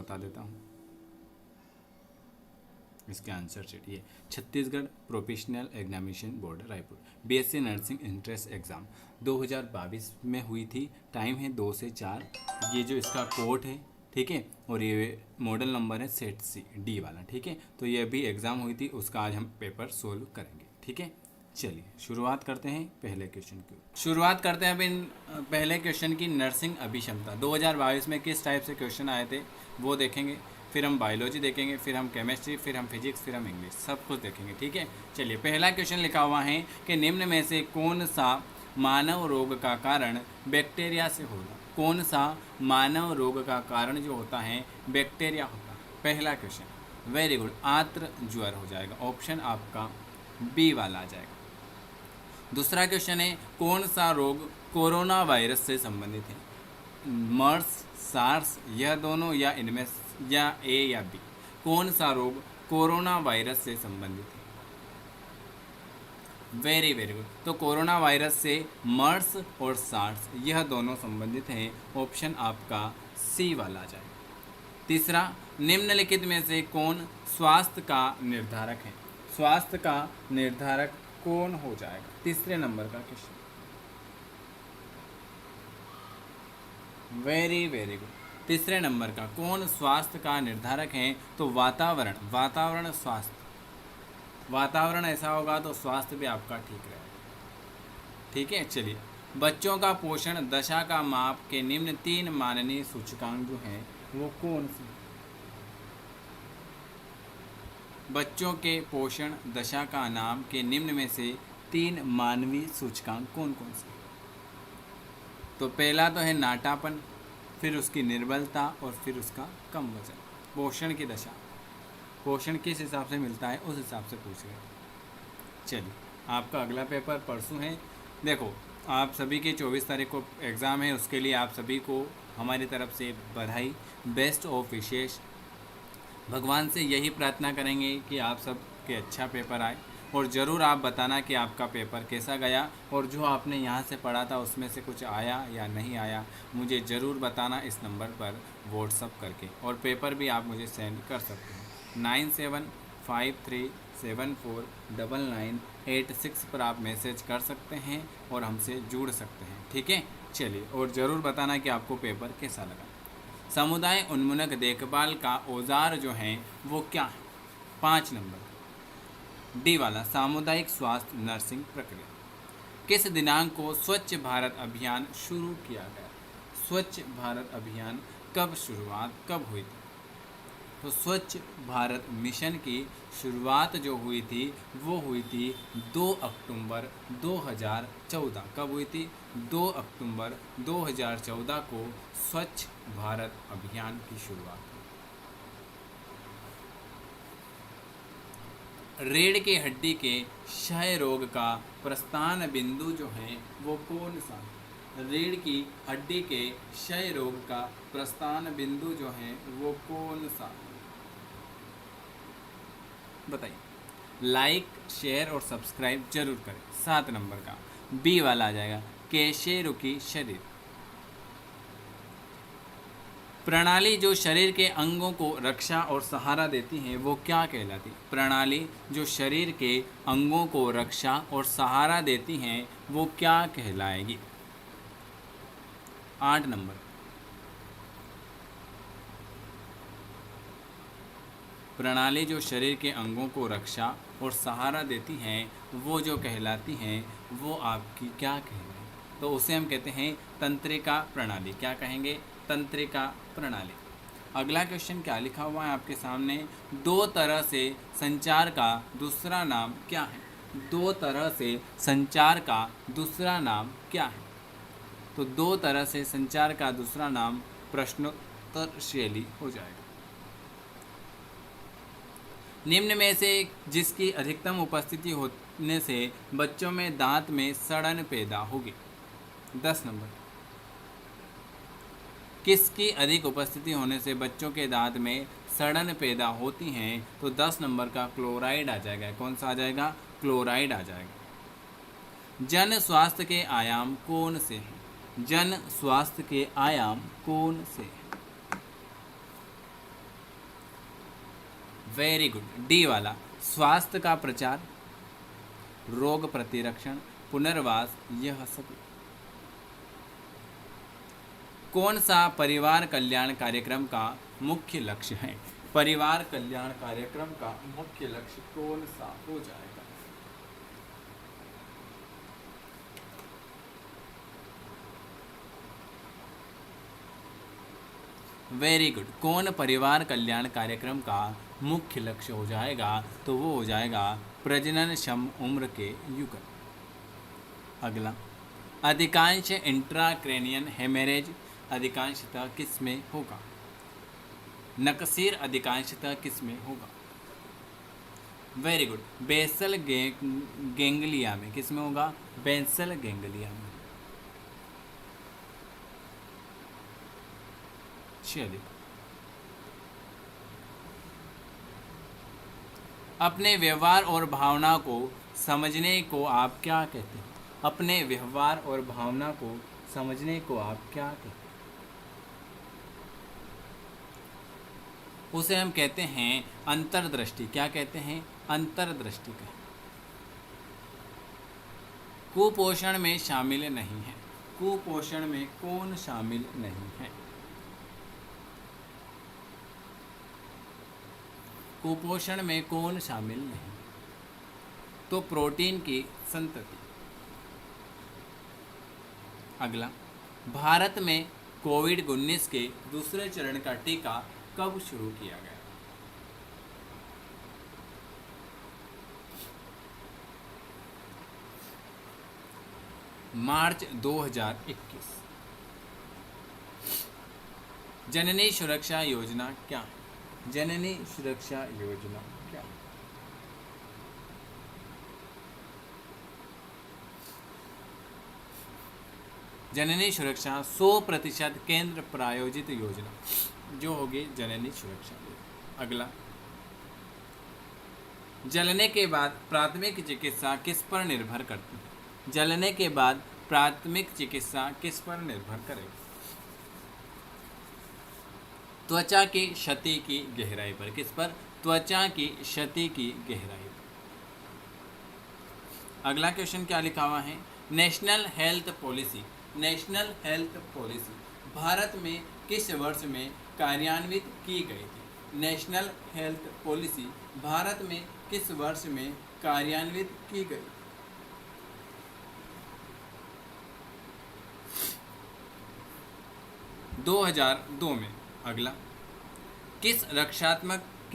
बता देता हूँ इसके आंसर शीट। ये Chhattisgarh professional examination board Raipur BSc nursing entrance exam 2022 में हुई थी। टाइम है 2 से 4। ये जो इसका कोड है, ठीक है, और ये मॉडल नंबर है सेट सी डी वाला, ठीक है। तो ये अभी एग्ज़ाम हुई थी, उसका आज हम पेपर सोल्व करेंगे, ठीक है। चलिए शुरुआत करते हैं पहले क्वेश्चन की। शुरुआत करते हैं अभी पहले क्वेश्चन की। नर्सिंग अभिक्षमता 2022 में किस टाइप से क्वेश्चन आए थे वो देखेंगे, फिर हम बायोलॉजी देखेंगे, फिर हम केमिस्ट्री, फिर हम फिजिक्स, फिर हम इंग्लिश, सब कुछ देखेंगे, ठीक है। चलिए पहला क्वेश्चन लिखा हुआ है कि निम्न में से कौन सा मानव रोग का कारण बैक्टीरिया से होगा। कौन सा मानव रोग का कारण जो होता है बैक्टीरिया होता है। पहला क्वेश्चन, वेरी गुड, आर्द्र ज्वर हो जाएगा, ऑप्शन आपका बी वाला आ जाएगा। दूसरा क्वेश्चन है, कौन सा रोग कोरोना वायरस से संबंधित है। मर्स, सार्स, यह दोनों, या इनमें या ए या बी। कौन सा रोग कोरोना वायरस से संबंधित है। वेरी वेरी गुड, तो कोरोना वायरस से मर्स और सार्स यह दोनों संबंधित हैं, ऑप्शन आपका सी वाला आ जाएगा। तीसरा, निम्नलिखित में से कौन स्वास्थ्य का निर्धारक है। स्वास्थ्य का निर्धारक कौन हो जाएगा। तीसरे नंबर का क्वेश्चन, वेरी वेरी गुड, तीसरे नंबर का कौन स्वास्थ्य का निर्धारक है। तो वातावरण, वातावरण स्वास्थ्य, वातावरण ऐसा होगा तो स्वास्थ्य भी आपका ठीक रहेगा, ठीक है। चलिए, बच्चों का पोषण दशा का माप के निम्न 3 माननीय सूचकांक जो हैं वो कौन से। बच्चों के पोषण दशा का नाम के निम्न में से 3 मानवीय सूचकांक कौन कौन से। तो पहला तो है नाटापन, फिर उसकी निर्बलता, और फिर उसका कम वजन। पोषण की दशा, पोषण किस हिसाब से मिलता है उस हिसाब से पूछ रहे हैं। चलिए, आपका अगला पेपर परसों है। देखो, आप सभी के 24 तारीख को एग्ज़ाम है, उसके लिए आप सभी को हमारी तरफ से बधाई, बेस्ट ऑफ विशेष। भगवान से यही प्रार्थना करेंगे कि आप सब के अच्छा पेपर आए, और ज़रूर आप बताना कि आपका पेपर कैसा गया, और जो आपने यहाँ से पढ़ा था उसमें से कुछ आया या नहीं आया मुझे ज़रूर बताना इस नंबर पर व्हाट्सअप करके। और पेपर भी आप मुझे सेंड कर सकते हैं 9753749986 पर आप मैसेज कर सकते हैं और हमसे जुड़ सकते हैं, ठीक है। चलिए, और ज़रूर बताना कि आपको पेपर कैसा लगा। समुदाय उन्मुख देखभाल का औजार जो है वो क्या है। 5 नंबर डी वाला, सामुदायिक स्वास्थ्य नर्सिंग प्रक्रिया। किस दिनांक को स्वच्छ भारत अभियान शुरू किया गया। स्वच्छ भारत अभियान कब हुई थी। तो स्वच्छ भारत मिशन की शुरुआत जो हुई थी वो हुई थी 2 अक्टूबर 2014। कब हुई थी। 2 अक्टूबर 2014 को स्वच्छ भारत अभियान की शुरुआत हुई। रीढ़ की हड्डी के क्षय रोग का प्रस्थान बिंदु जो है वो कौन सा। रीढ़ की हड्डी के क्षय रोग का प्रस्थान बिंदु जो है वो कौन सा, बताइए। लाइक, शेयर और सब्सक्राइब जरूर करें। 7 नंबर का बी वाला आ जाएगा, कैसे रुकी शरीर। प्रणाली जो शरीर के अंगों को रक्षा और सहारा देती हैं वो क्या कहलाती। प्रणाली जो शरीर के अंगों को रक्षा और सहारा देती हैं वो क्या कहलाएगी। 8 नंबर, प्रणाली जो शरीर के अंगों को रक्षा और सहारा देती हैं वो जो कहलाती हैं वो आपकी क्या कहलाएगी। तो उसे हम कहते हैं तंत्रिका प्रणाली। क्या कहेंगे, तंत्रिका प्रणाली। अगला क्वेश्चन क्या लिखा हुआ है आपके सामने, 2 तरह से संचार का दूसरा नाम क्या है। 2 तरह से संचार का दूसरा नाम क्या है। तो 2 तरह से संचार का दूसरा नाम प्रश्नोत्तर शैली हो जाएगा। निम्न में से जिसकी अधिकतम उपस्थिति होने से बच्चों में दांत में सड़न पैदा होगी। 10 नंबर, किसकी अधिक उपस्थिति होने से बच्चों के दांत में सड़न पैदा होती हैं। तो 10 नंबर का क्लोराइड आ जाएगा। कौन सा आ जाएगा, क्लोराइड आ जाएगा। जन स्वास्थ्य के आयाम कौन से हैं। जन स्वास्थ्य के आयाम कौन से हैं। Very good. डी वाला, स्वास्थ्य का प्रचार, रोग प्रतिरक्षण, पुनर्वास, यह सब। कौन सा परिवार कल्याण कार्यक्रम का मुख्य लक्ष्य है? परिवार कल्याण कार्यक्रम का मुख्य लक्ष्य कौन सा हो जाएगा? Very good. कौन परिवार कल्याण कार्यक्रम का मुख्य लक्ष्य हो जाएगा? तो वो हो जाएगा प्रजननक्षम उम्र के युगल। अगला, अधिकांश इंट्राक्रैनियन हेमरेज अधिकांशतः किस में होगा? नकसीर अधिकांशतः किस में होगा? Very good. बेसल गेंगलिया में। किस में होगा? बेसल गेंगलिया में। चलिए, अपने व्यवहार और भावना को समझने को आप क्या कहते हैं? अपने व्यवहार और भावना को समझने को आप क्या कहते हैं? उसे हम कहते हैं अंतर्दृष्टि। क्या कहते हैं? अंतर्दृष्टि कहते हैं। कुपोषण में शामिल नहीं है। कुपोषण में कौन शामिल नहीं है? कुपोषण में कौन शामिल नहीं? तो प्रोटीन की संतति। अगला, भारत में कोविड-19 के दूसरे चरण का टीका कब शुरू किया गया? मार्च 2021। जननी सुरक्षा योजना क्या है? जननी सुरक्षा योजना क्या है? जननी सुरक्षा 100% केंद्र प्रायोजित योजना जो होगी जननी सुरक्षा योजना। अगला, जलने के बाद प्राथमिक चिकित्सा किस पर निर्भर करती है? जलने के बाद प्राथमिक चिकित्सा किस पर निर्भर करेगी? त्वचा की क्षति की गहराई पर। किस पर? त्वचा की क्षति की गहराई पर। अगला क्वेश्चन क्या लिखा हुआ है? National health policy. National health policy Bharat में किस वर्ष में कार्यान्वित की गई थी? नेशनल हेल्थ पॉलिसी भारत में किस वर्ष में कार्यान्वित की गई? (2002) में। अगला, किस रक्षात्मक